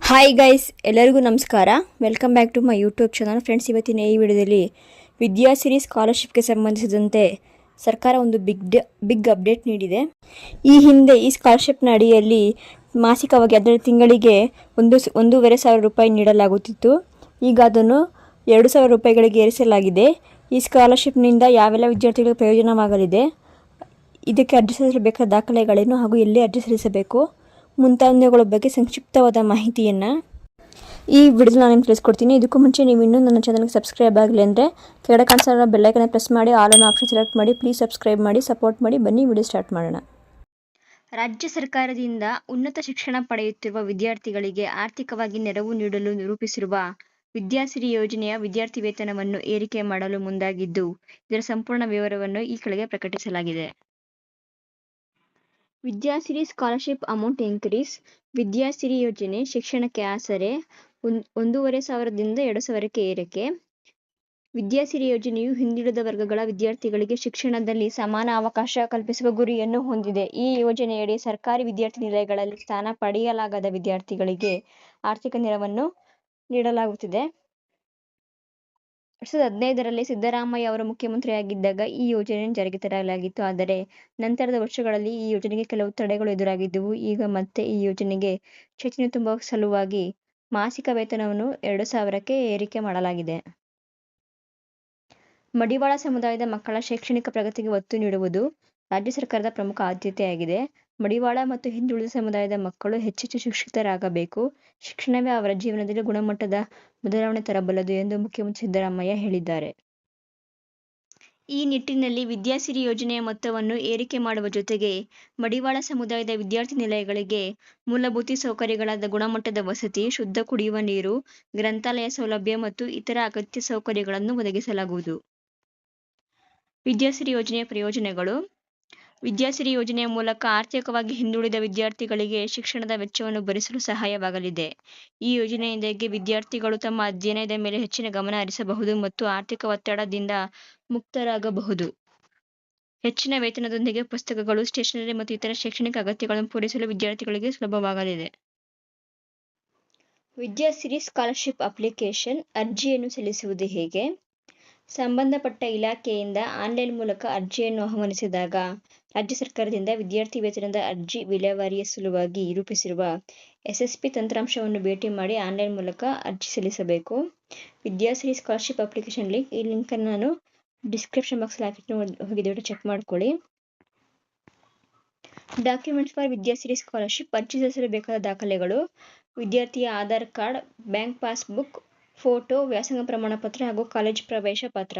Hi guys, ಎಲ್ಲರಿಗೂ ನಮಸ್ಕಾರ. Welcome back to my YouTube channel. Friends, ಇವತ್ತಿನ ಈ ವಿಡಿಯೋದಲ್ಲಿ ವಿದ್ಯಾಸಿರಿ ಸ್ಕಾಲರ್ಶಿಪ್ಗೆ ಸಂಬಂಧಿಸಿದಂತೆ ಸರ್ಕಾರ ಒಂದು ಬಿಗ್ ಅಪ್ಡೇಟ್ ನೀಡಿದೆ. ಈ ಹಿಂದೆ ಈ ಸ್ಕಾಲರ್ಶಿಪ್ನ ಅಡಿಯಲ್ಲಿ ಮಾಸಿಕವಾಗಿ ಅದರ ತಿಂಗಳಿಗೆ 1,500 ರೂಪಾಯಿ ನೀಡಲಾಗುತ್ತಿತ್ತು. ಈಗ ಅದನ್ನು 2,000 ರೂಪಾಯಿಗಳಿಗೆ ಏರಿಸಲಾಗಿದೆ. ಈ ಸ್ಕಾಲರ್ಶಿಪ್ನಿಂದ ಯಾವೆಲ್ಲ ವಿದ್ಯಾರ್ಥಿಗಳಿಗೆ ಪ್ರಯೋಜನವಾಗಲಿದೆ, ಇದಕ್ಕೆ ಅರ್ಜಿ ಸಲ್ಲಿಸಬೇಕಾದ ದಾಖಲೆಗಳೇನು ಹಾಗೂ ಎಲ್ಲಿ ಅರ್ಜಿ ಸಲ್ಲಿಸಬೇಕು ಮುಂತಾದವುಗಳ ಬಗ್ಗೆ ಸಂಕ್ಷಿಪ್ತವಾದ ಮಾಹಿತಿಯನ್ನು ಈ ವಿಡಿಯೋದಲ್ಲಿ ನಾನು ನಿಮಗೆ ತಿಳಿಸ್ಕೊಡ್ತೀನಿ. ಇದಕ್ಕೂ ಮುಂಚೆ ನೀವು ಇನ್ನೂ ನನ್ನ ಚಾನಲ್ಗೆ ಸಬ್ಸ್ಕ್ರೈಬ್ ಆಗಲಿ ಅಂದರೆ ಕೆಳಗಡೆ ಕಾಣಿಸೋ ಬೆಲ್ ಐಕಾನ್ ಪ್ರೆಸ್ ಮಾಡಿ ಆಲ್ ಅನ್ನೋ ಆಪ್ಷನ್ ಸೆಲೆಕ್ಟ್ ಮಾಡಿ. ಪ್ಲೀಸ್ ಸಬ್ಸ್ಕ್ರೈಬ್ ಮಾಡಿ, ಸಪೋರ್ಟ್ ಮಾಡಿ. ಬನ್ನಿ ವಿಡಿಯೋ ಸ್ಟಾರ್ಟ್ ಮಾಡೋಣ. ರಾಜ್ಯ ಸರ್ಕಾರದಿಂದ ಉನ್ನತ ಶಿಕ್ಷಣ ಪಡೆಯುತ್ತಿರುವ ವಿದ್ಯಾರ್ಥಿಗಳಿಗೆ ಆರ್ಥಿಕವಾಗಿ ನೆರವು ನೀಡಲು ರೂಪಿಸಿರುವ ವಿದ್ಯಾಸಿರಿ ಯೋಜನೆಯ ವಿದ್ಯಾರ್ಥಿ ವೇತನವನ್ನು ಏರಿಕೆ ಮಾಡಲು ಮುಂದಾಗಿದ್ದು, ಇದರ ಸಂಪೂರ್ಣ ವಿವರವನ್ನು ಈ ಕೆಳಗೆ ಪ್ರಕಟಿಸಲಾಗಿದೆ. Vidyasiri scholarship amount increase. Vidyasiri ಯೋಜನೆ ಶಿಕ್ಷಣಕ್ಕೆ ಆಸರೆ 1,500ದಿಂದ 2,000ಕ್ಕೆ ಏರಿಕೆ. ವಿದ್ಯಾಸಿರಿ ಯೋಜನೆಯು ಹಿಂದುಳಿದ ವರ್ಗಗಳ ವಿದ್ಯಾರ್ಥಿಗಳಿಗೆ ಶಿಕ್ಷಣದಲ್ಲಿ ಸಮಾನ ಅವಕಾಶ ಕಲ್ಪಿಸುವ ಗುರಿಯನ್ನು ಹೊಂದಿದೆ. ಈ ಯೋಜನೆಯಡಿ ಸರ್ಕಾರಿ ವಿದ್ಯಾರ್ಥಿ ನಿಲಯಗಳಲ್ಲಿ ಸ್ಥಾನ ಪಡೆಯಲಾಗದ ವಿದ್ಯಾರ್ಥಿಗಳಿಗೆ ಆರ್ಥಿಕ ನೆರವನ್ನು ನೀಡಲಾಗುತ್ತಿದೆ. 2015ರಲ್ಲಿ ಸಿದ್ದರಾಮಯ್ಯ ಅವರು ಮುಖ್ಯಮಂತ್ರಿಯಾಗಿದ್ದಾಗ ಈ ಯೋಜನೆಯನ್ನು ಜಾರಿಗೆ ತರಲಾಗಿತ್ತು. ಆದರೆ ನಂತರದ ವರ್ಷಗಳಲ್ಲಿ ಈ ಯೋಜನೆಗೆ ಕೆಲವು ತಡೆಗಳು ಎದುರಾಗಿದ್ದವು. ಈಗ ಮತ್ತೆ ಈ ಯೋಜನೆಗೆ ಚೈತನ್ಯ ತುಂಬುವ ಸಲುವಾಗಿ ಮಾಸಿಕ ವೇತನವನ್ನು 2,000ಕ್ಕೆ ಏರಿಕೆ ಮಾಡಲಾಗಿದೆ. ಮಡಿವಾಳ ಸಮುದಾಯದ ಮಕ್ಕಳ ಶೈಕ್ಷಣಿಕ ಪ್ರಗತಿಗೆ ಒತ್ತು ನೀಡುವುದು ರಾಜ್ಯ ಸರ್ಕಾರದ ಪ್ರಮುಖ ಆದ್ಯತೆಯಾಗಿದೆ. ಮಡಿವಾಳ ಮತ್ತು ಹಿಂದುಳಿದ ಸಮುದಾಯದ ಮಕ್ಕಳು ಹೆಚ್ಚೆಚ್ಚು ಶಿಕ್ಷಿತರಾಗಬೇಕು. ಶಿಕ್ಷಣವೇ ಅವರ ಜೀವನದಲ್ಲಿ ಗುಣಮಟ್ಟದ ಬದಲಾವಣೆ ತರಬಲ್ಲದು ಎಂದು ಮುಖ್ಯಮಂತ್ರಿ ಸಿದ್ದರಾಮಯ್ಯ ಹೇಳಿದ್ದಾರೆ. ಈ ನಿಟ್ಟಿನಲ್ಲಿ ವಿದ್ಯಾಸಿರಿ ಯೋಜನೆಯ ಮೊತ್ತವನ್ನು ಏರಿಕೆ ಮಾಡುವ ಜೊತೆಗೆ ಮಡಿವಾಳ ಸಮುದಾಯದ ವಿದ್ಯಾರ್ಥಿ ನಿಲಯಗಳಿಗೆ ಮೂಲಭೂತ ಸೌಕರ್ಯಗಳಾದ ಗುಣಮಟ್ಟದ ವಸತಿ, ಶುದ್ಧ ಕುಡಿಯುವ ನೀರು, ಗ್ರಂಥಾಲಯ ಸೌಲಭ್ಯ ಮತ್ತು ಇತರ ಅಗತ್ಯ ಸೌಕರ್ಯಗಳನ್ನು ಒದಗಿಸಲಾಗುವುದು. ವಿದ್ಯಾಸಿರಿ ಯೋಜನೆಯ ಪ್ರಯೋಜನಗಳು. ವಿದ್ಯಾಸಿರಿ ಯೋಜನೆಯ ಮೂಲಕ ಆರ್ಥಿಕವಾಗಿ ಹಿಂದುಳಿದ ವಿದ್ಯಾರ್ಥಿಗಳಿಗೆ ಶಿಕ್ಷಣದ ವೆಚ್ಚವನ್ನು ಭರಿಸಲು ಸಹಾಯವಾಗಲಿದೆ. ಈ ಯೋಜನೆಯಿಂದಾಗಿ ವಿದ್ಯಾರ್ಥಿಗಳು ತಮ್ಮ ಅಧ್ಯಯನದ ಮೇಲೆ ಹೆಚ್ಚಿನ ಗಮನ ಹರಿಸಬಹುದು ಮತ್ತು ಆರ್ಥಿಕ ಒತ್ತಡದಿಂದ ಮುಕ್ತರಾಗಬಹುದು. ಹೆಚ್ಚಿನ ವೇತನದೊಂದಿಗೆ ಪುಸ್ತಕಗಳು, ಸ್ಟೇಷನರಿ ಮತ್ತು ಇತರ ಶೈಕ್ಷಣಿಕ ಅಗತ್ಯಗಳನ್ನು ಪೂರೈಸಲು ವಿದ್ಯಾರ್ಥಿಗಳಿಗೆ ಸುಲಭವಾಗಲಿದೆ. Vidyasiri scholarship application. ಅರ್ಜಿಯನ್ನು ಸಲ್ಲಿಸುವುದು ಹೇಗೆ? ಸಂಬಂಧಪಟ್ಟ ಇಲಾಖೆಯಿಂದ ಆನ್ಲೈನ್ ಮೂಲಕ ಅರ್ಜಿಯನ್ನು ಆಹ್ವಾನಿಸಿದಾಗ ರಾಜ್ಯ ಸರ್ಕಾರದಿಂದ ವಿದ್ಯಾರ್ಥಿ ವೇತನದ ಅರ್ಜಿ ವಿಲೇವಾರಿಯ ಸಲುವಾಗಿ ರೂಪಿಸಿರುವ SSP ತಂತ್ರಾಂಶವನ್ನು ಭೇಟಿ ಮಾಡಿ ಆನ್ಲೈನ್ ಮೂಲಕ ಅರ್ಜಿ ಸಲ್ಲಿಸಬೇಕು. Vidyasiri scholarship application link. ಈ ಲಿಂಕನ್ನು ನಾನು ಡಿಸ್ಕ್ರಿಪ್ಷನ್ ಬಾಕ್ಸಲ್ಲಿ ಹಾಕಿಟ್ಟು ಹೋಗಿ ಚೆಕ್ ಮಾಡ್ಕೊಳ್ಳಿ. Documents for Vidyasiri scholarship. ಅರ್ಜಿ ಸಲ್ಲಿಸಲು ಬೇಕಾದ ದಾಖಲೆಗಳು: ವಿದ್ಯಾರ್ಥಿಯ Aadhaar card, bank passbook, photo, ವ್ಯಾಸಂಗ ಪ್ರಮಾಣ ಪತ್ರ ಹಾಗೂ ಕಾಲೇಜ್ ಪ್ರವೇಶ ಪತ್ರ.